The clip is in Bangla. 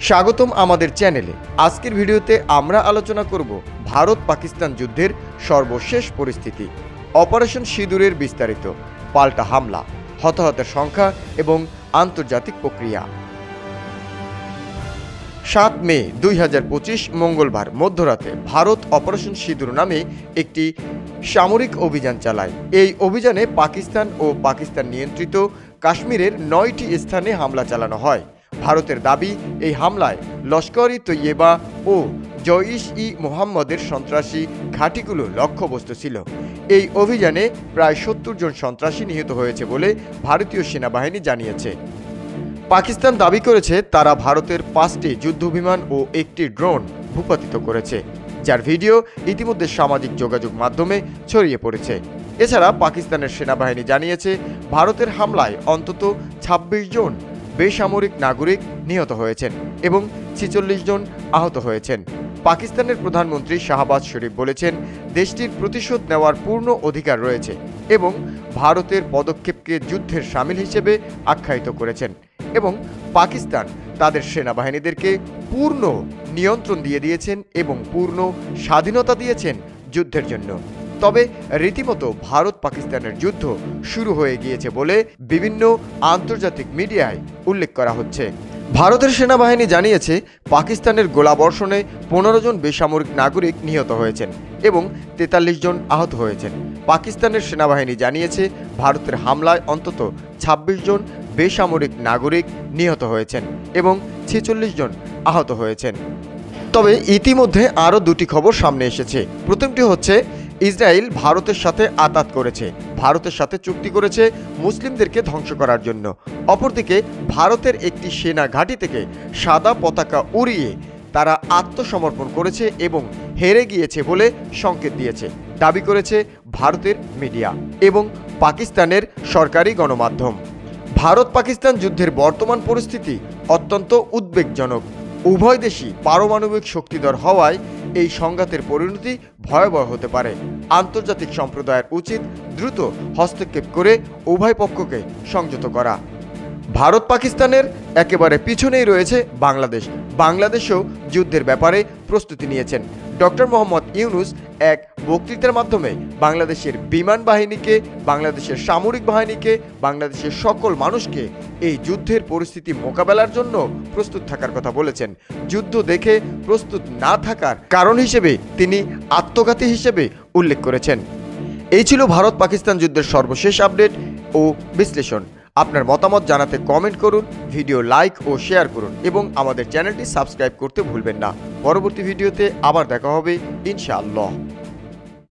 স্বাগতম আমাদের চ্যানেলে। আজকের ভিডিওতে আমরা আলোচনা করব ভারত পাকিস্তান যুদ্ধের সর্বশেষ পরিস্থিতি, অপারেশন সিঁদুরের বিস্তারিত, পাল্টা হামলা, হতাহতের সংখ্যা এবং আন্তর্জাতিক প্রক্রিয়া। 7 মে 2025 মঙ্গলবার মধ্যরাতে ভারত অপারেশন সিঁদুর নামে একটি সামরিক অভিযান চালায়। এই অভিযানে পাকিস্তান ও পাকিস্তান নিয়ন্ত্রিত কাশ্মীরের 9টি স্থানে হামলা চালানো হয়। ভারতের দাবি, এই হামলায় লস্কর-ই তৈয়বা ও জইশ-ই মোহাম্মদের সন্ত্রাসী ঘাঁটিগুলো লক্ষ্যবস্তু ছিল। এই অভিযানে প্রায় 70 জন সন্ত্রাসী নিহত হয়েছে বলে ভারতীয় সেনাবাহিনী জানিয়েছে। পাকিস্তান দাবি করেছে তারা ভারতের 5টি যুদ্ধবিমান ও একটি ড্রোন ভূপাতিত করেছে, যার ভিডিও ইতিমধ্যে সামাজিক যোগাযোগ মাধ্যমে ছড়িয়ে পড়েছে। এছাড়া পাকিস্তানের সেনাবাহিনী জানিয়েছে ভারতের হামলায় অন্তত 26 জন বেসামরিক নাগরিক নিহত হয়েছেন এবং 46 জন আহত হয়েছেন। পাকিস্তানের প্রধানমন্ত্রী শাহবাজ শরীফ বলেছেন, দেশটির প্রতিশোধ নেওয়ার পূর্ণ অধিকার রয়েছে এবং ভারতের পদক্ষেপকে যুদ্ধের শামিল হিসেবে আখ্যায়িত করেছেন এবং পাকিস্তান তাদের সেনাবাহিনীদেরকে পূর্ণ নিয়ন্ত্রণ দিয়ে দিয়েছেন এবং পূর্ণ স্বাধীনতা দিয়েছেন যুদ্ধের জন্য। তবে রীতিমতো ভারত পাকিস্তানের যুদ্ধ শুরু হয়ে গিয়েছে বলে বিভিন্ন আন্তর্জাতিক মিডিয়ায় উল্লেখ করা হচ্ছে। ভারতের সেনাবাহিনী জানিয়েছে পাকিস্তানের গোলাবর্ষণে 15 জন বেসামরিক নাগরিক নিহত হয়েছেন এবং 43 জন আহত হয়েছেন। পাকিস্তানের সেনাবাহিনী জানিয়েছে ভারতের হামলায় অন্তত 26 জন বেসামরিক নাগরিক নিহত হয়েছেন এবং 46 জন আহত হয়েছেন। তবে ইতিমধ্যে আরও দুটি খবর সামনে এসেছে। প্রথমটি হচ্ছে, ইসরায়েল ভারতের সাথে আতাত করেছে, ভারতের সাথে চুক্তি করেছে মুসলিমদেরকে ধ্বংস করার জন্য। অপরদিকে ভারতের একটি সেনা ঘাঁটি থেকে সাদা পতাকা উড়িয়ে তারা আত্মসমর্পণ করেছে এবং হেরে গিয়েছে বলে সংকেত দিয়েছে, দাবি করেছে ভারতের মিডিয়া এবং পাকিস্তানের সরকারি গণমাধ্যম। ভারত পাকিস্তান যুদ্ধের বর্তমান পরিস্থিতি অত্যন্ত উদ্বেগজনক। উভয় দেশই পারমাণবিক শক্তিধর হওয়ায় এই সংঘাতের পরিণতি ভয়াবহ হতে পারে। আন্তর্জাতিক সম্প্রদায়ের উচিত দ্রুত হস্তক্ষেপ করে উভয় পক্ষকে সংযত করা। ভারত পাকিস্তানের একেবারে পিছনেই রয়েছে বাংলাদেশ। বাংলাদেশও যুদ্ধের ব্যাপারে প্রস্তুতি নিয়েছেন। ডক্টর মোহাম্মদ ইউনূস এক বক্তৃতার মাধ্যমে বাংলাদেশের বিমান বাহিনীকে, বাংলাদেশের সামরিক বাহিনীকে, বাংলাদেশের সকল মানুষকে এই যুদ্ধের পরিস্থিতি মোকাবেলার জন্য প্রস্তুত থাকার কথা বলেছেন। যুদ্ধ দেখে প্রস্তুত না থাকার কারণ হিসেবে তিনি আত্মঘাতী হিসেবে উল্লেখ করেছেন। এই ছিল ভারত পাকিস্তান যুদ্ধের সর্বশেষ আপডেট ও বিশ্লেষণ। আপনার মতামত জানাতে কমেন্ট করুন, ভিডিও লাইক ও শেয়ার করুন এবং আমাদের চ্যানেলটি সাবস্ক্রাইব করতে ভুলবেন না। পরবর্তী ভিডিওতে আবার দেখা হবে ইনশাআল্লাহ।